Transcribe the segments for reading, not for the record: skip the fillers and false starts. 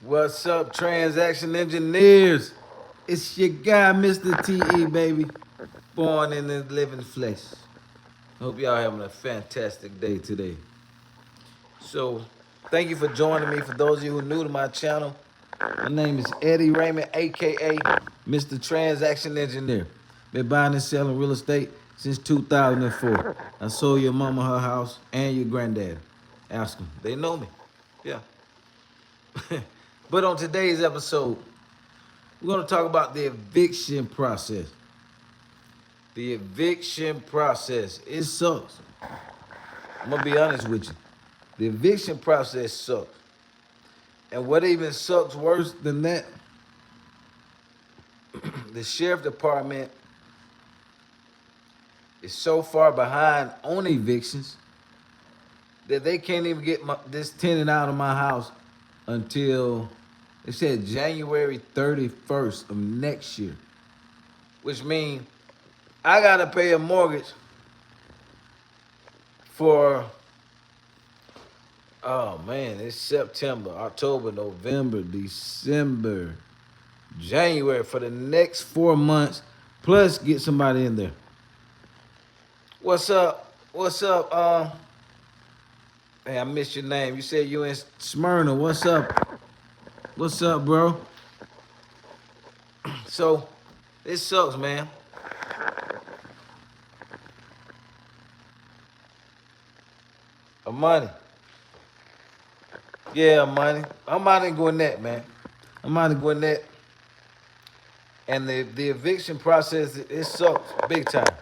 What's up, transaction engineers? It's your guy, Mr. TE, baby. Born in the living flesh. Hope y'all having a fantastic day today. So, thank you for joining me. For those of you who are new to my channel, my name is Eddie Raymond, aka Mr. Transaction Engineer. Been buying and selling real estate since 2004. I sold your mama her house and your granddad. Ask them. They know me. Yeah. But on today's episode, we're going to talk about the eviction process. The eviction process. It sucks. I'm going to be honest with you. The eviction process sucks. And what even sucks worse than that, the sheriff department is so far behind on evictions that they can't even get this tenant out of my house until, they said, January 31st of next year. Which means I got to pay a mortgage for, oh man, it's September, October, November, December, January, for the next 4 months, plus get somebody in there. What's up? What's up? Hey, I missed your name. You said you in Smyrna. What's up? What's up, bro? So, it sucks, man. Money. Yeah, money. I'm out in Gwinnett, man. I'm out in Gwinnett. And the eviction process, it sucks big time.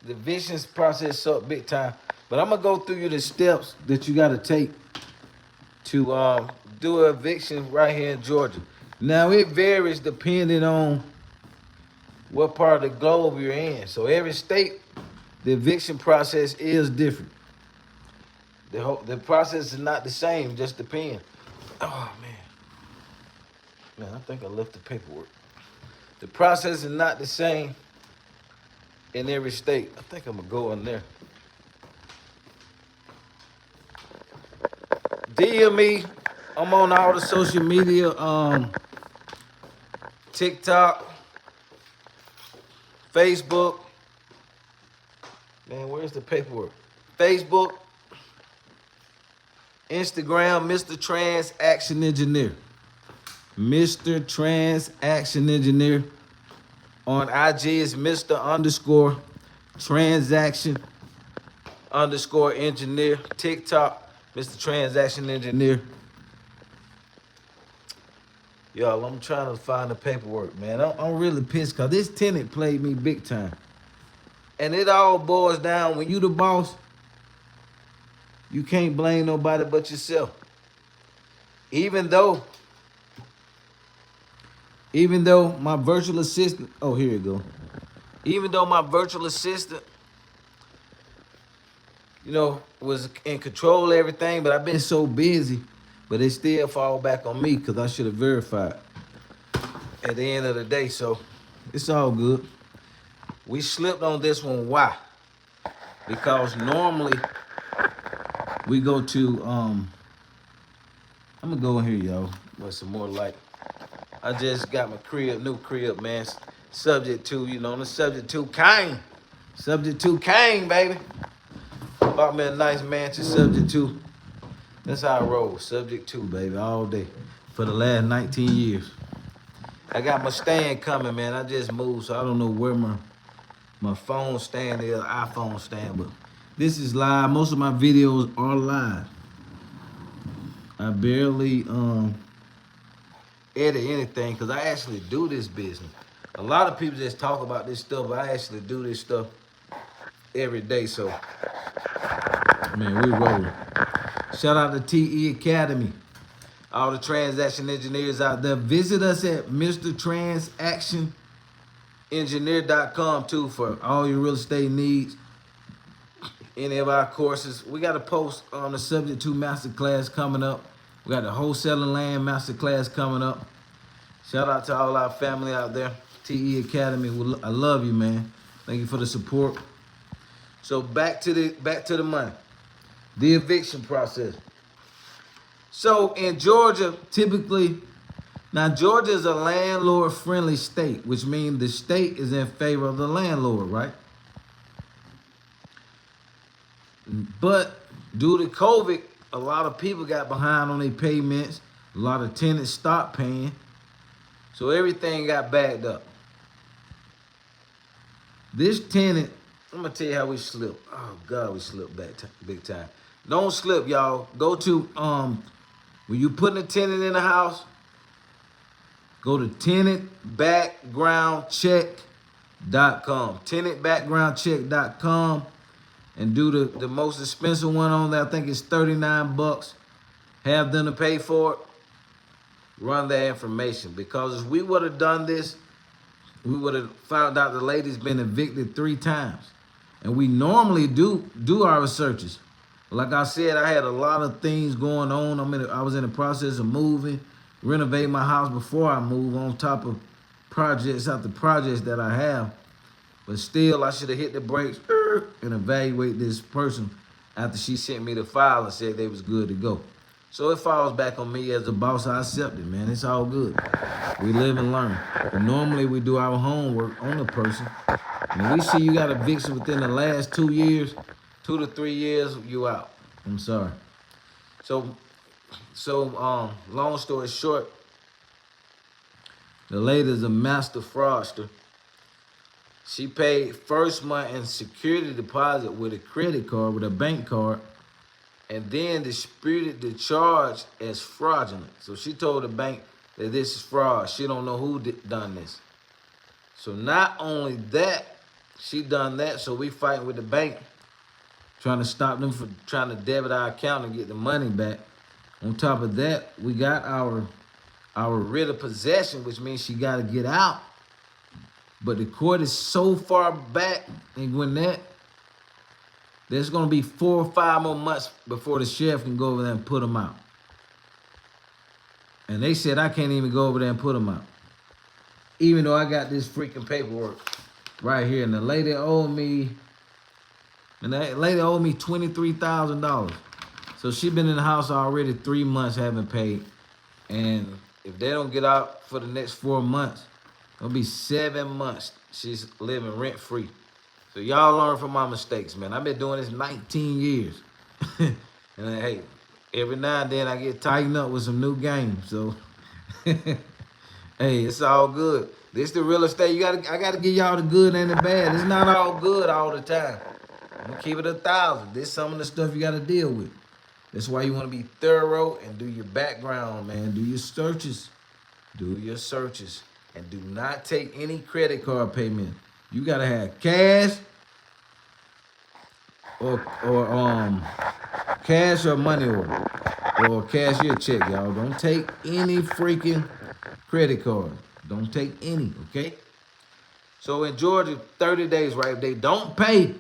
The eviction process sucks big time. But I'm going to go through you the steps that you got to take to do an eviction right here in Georgia. Now, it varies depending on what part of the globe you're in. So every state, the eviction process is different. The process is not the same, just depends. Oh, man. Man, I think I left the paperwork. The process is not the same in every state. I think I'm going to go in there. DM me. I'm on all the social media, TikTok, Facebook. Man, where's the paperwork? Facebook, Instagram, Mr. Transaction Engineer. Mr. Transaction Engineer. On IG is Mr. Transaction Engineer. TikTok, Mr. Transaction Engineer. Y'all, I'm trying to find the paperwork, man. I'm really pissed because this tenant played me big time. And it all boils down, when you the boss, you can't blame nobody but yourself. Even though my virtual assistant, oh, here you go. Even though my virtual assistant, was in control of everything, but I've been so busy, but it still fall back on me because I should have verified at the end of the day. So it's all good. We slipped on this one. Why? Because normally we go to, I'm gonna go in here, y'all, with some more light. I just got my new crib, man. Subject to, the subject to Kane. Subject to Kane, baby. Bought me a nice mansion, subject to. That's how I roll, subject to, baby, all day. For the last 19 years. I got my stand coming, man. I just moved, so I don't know where my phone stand is, iPhone stand, but this is live. Most of my videos are live. I barely edit anything because I actually do this business. A lot of people just talk about this stuff, but I actually do this stuff every day. So, man, we rolling. Shout out to TE Academy. All the transaction engineers out there. Visit us at MrTransactionEngineer.com too for all your real estate needs. Any of our courses. We got a post on the subject to masterclass coming up. We got the wholesaling land masterclass coming up. Shout out to all our family out there. TE Academy. I love you, man. Thank you for the support. So back to the money. The eviction process. So in Georgia, typically, now Georgia is a landlord-friendly state, which means the state is in favor of the landlord, right? But due to COVID, a lot of people got behind on their payments. A lot of tenants stopped paying. So everything got backed up. This tenant, I'm gonna tell you how we slipped. Oh God, we slipped big time. Don't slip, y'all. Go to when you putting a tenant in the house, go to tenantbackgroundcheck.com. Tenantbackgroundcheck.com and do the most expensive one on there. I think it's $39. Have them to pay for it. Run that information, because if we would have done this, we would have found out the lady's been evicted 3 times. And we normally do our searches. Like I said, I had a lot of things going on. I was in the process of moving, renovating my house before I move, on top of projects after projects that I have. But still, I should have hit the brakes and evaluate this person after she sent me the file and said they was good to go. So it falls back on me as a boss. I accept it, man. It's all good. We live and learn. But normally we do our homework on the person. When we see you got eviction within the last 2 years, 2 to 3 years, you out. I'm sorry. So long story short, the lady's a master fraudster. She paid first month in security deposit with a credit card, with a bank card, and then disputed the charge as fraudulent. So she told the bank that this is fraud. She don't know who done this. So not only that, she done that, so we fighting with the bank, trying to stop them from trying to debit our account and get the money back. On top of that, we got our writ of possession, which means she got to get out. But the court is so far back in Gwinnett, there's going to be 4 or 5 more months before the sheriff can go over there and put them out. And they said I can't even go over there and put them out, even though I got this freaking paperwork right here. And the lady owed me, $23,000. So she been in the house already 3 months, haven't paid. And if they don't get out for the next 4 months, it'll be 7 months she's living rent-free. So y'all learn from my mistakes, man. I've been doing this 19 years. And hey, every now and then I get tightened up with some new games. So, hey, it's all good. This the real estate. I gotta give y'all the good and the bad. It's not all good all the time. I'm gonna keep it 1,000. This is some of the stuff you gotta deal with. That's why you wanna be thorough and do your background, man. Do your searches. Do your searches. And do not take any credit card payment. You gotta have cash or cash or money order or cashier check, y'all. Don't take any freaking credit card. Don't take any, okay? So in Georgia, 30 days, right? If they don't pay,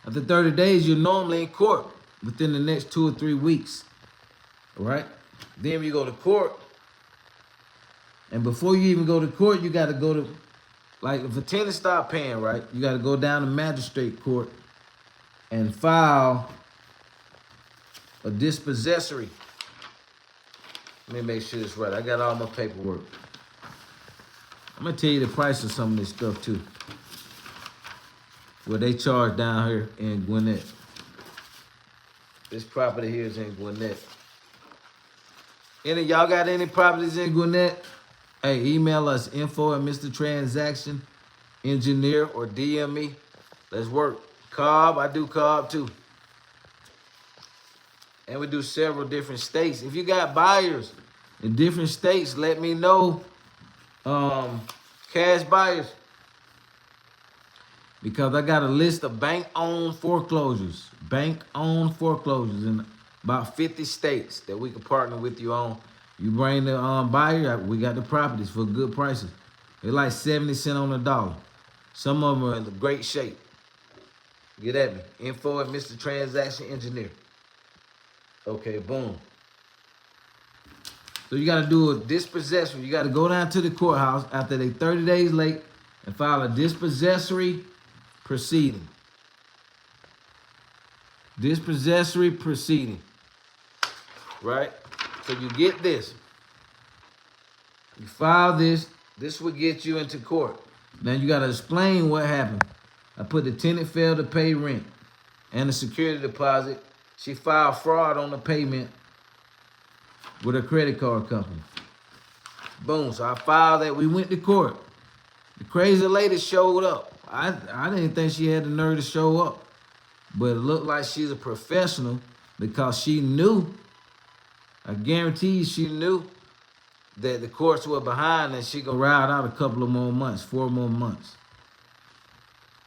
after 30 days, you're normally in court within the next 2 or 3 weeks, all right? Then when you go to court, and before you even go to court, you got to go to, like, if a tenant stop paying, right, you got to go down to magistrate court and file a dispossessory. Let me make sure it's right. I got all my paperwork. I'm going to tell you the price of some of this stuff, too. What they charge down here in Gwinnett. This property here is in Gwinnett. Any y'all got any properties in Gwinnett? Hey, email us info@MrTransactionEngineer or DM me. Let's work. Cobb, I do Cobb too. And we do several different states. If you got buyers in different states, let me know. Cash buyers. Because I got a list of bank-owned foreclosures. Bank-owned foreclosures in about 50 states that we can partner with you on. You bring the buyer, we got the properties for good prices. They're like 70 cents on the dollar. Some of them are in great shape. Get at me. info@MrTransactionEngineer. Okay, boom. So you got to do a dispossession. You got to go down to the courthouse after they 30 days late and file a dispossessory proceeding. Dispossessory proceeding. right? So you get this. You file this. This will get you into court. Now you got to explain what happened. I put the tenant failed to pay rent and the security deposit. She filed fraud on the payment with a credit card company. Boom. So I filed that. We went to court. The crazy lady showed up. I didn't think she had the nerve to show up. But it looked like she's a professional because she knew, I guarantee you she knew that the courts were behind and she gonna ride out a couple of more months, 4 more months.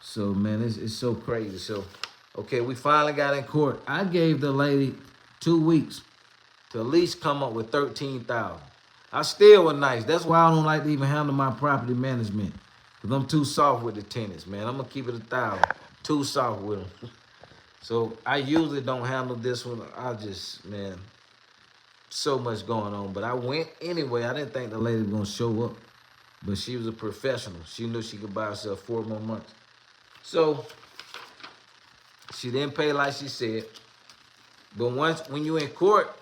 So man, it's so crazy. So, okay, we finally got in court. I gave the lady 2 weeks to at least come up with $13,000. I still was nice. That's why I don't like to even handle my property management. Cause I'm too soft with the tenants, man. I'm gonna keep it 1,000. Too soft with them. So I usually don't handle this one. I just, man, so much going on. But I went anyway. I didn't think the lady was gonna show up. But she was a professional. She knew she could buy herself 4 more months. So she didn't pay like she said. But when you're in court,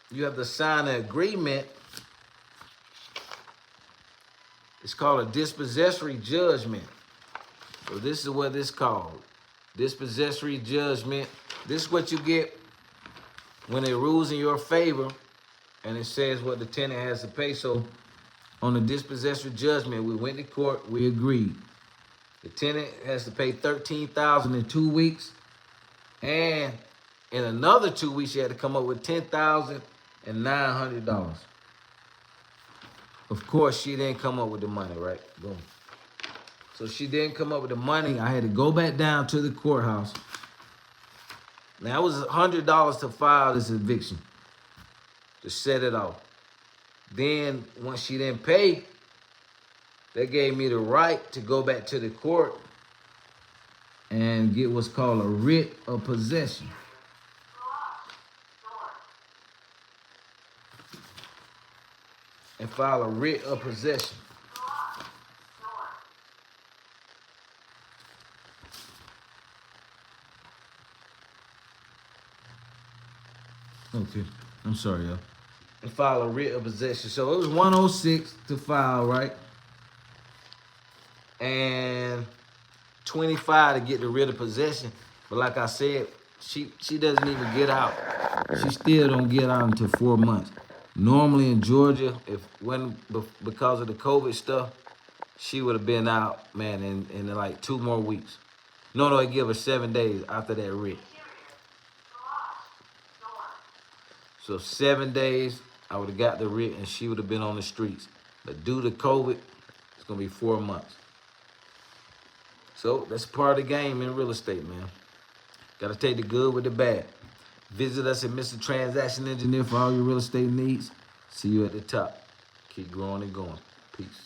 you have to sign an agreement. It's called a dispossessory judgment. So this is what it's called. Dispossessory judgment. This is what you get when it rules in your favor and it says what the tenant has to pay. So on the dispossessory judgment, we went to court, we agreed. The tenant has to pay $13,000 in 2 weeks. And in another 2 weeks, she had to come up with $10,900. Of course, she didn't come up with the money, right? Boom. So she didn't come up with the money. I had to go back down to the courthouse. Now, it was $100 to file this eviction, to set it off. Then, once she didn't pay, they gave me the right to go back to the court and get what's called a writ of possession. And file a writ of possession. Okay, I'm sorry, y'all. And file a writ of possession. So it was 106 to file, right? And 25 to get the writ of possession. But like I said, she doesn't even get out. She still don't get out until 4 months. Normally in Georgia, because of the COVID stuff, she would have been out, man, in like 2 more weeks. No, it give her 7 days after that writ. So 7 days, I would have got the writ and she would have been on the streets. But due to COVID, it's gonna be 4 months. So that's part of the game in real estate, man. Gotta take the good with the bad. Visit us at Mr. Transaction Engineer for all your real estate needs. See you at the top. Keep growing and going. Peace.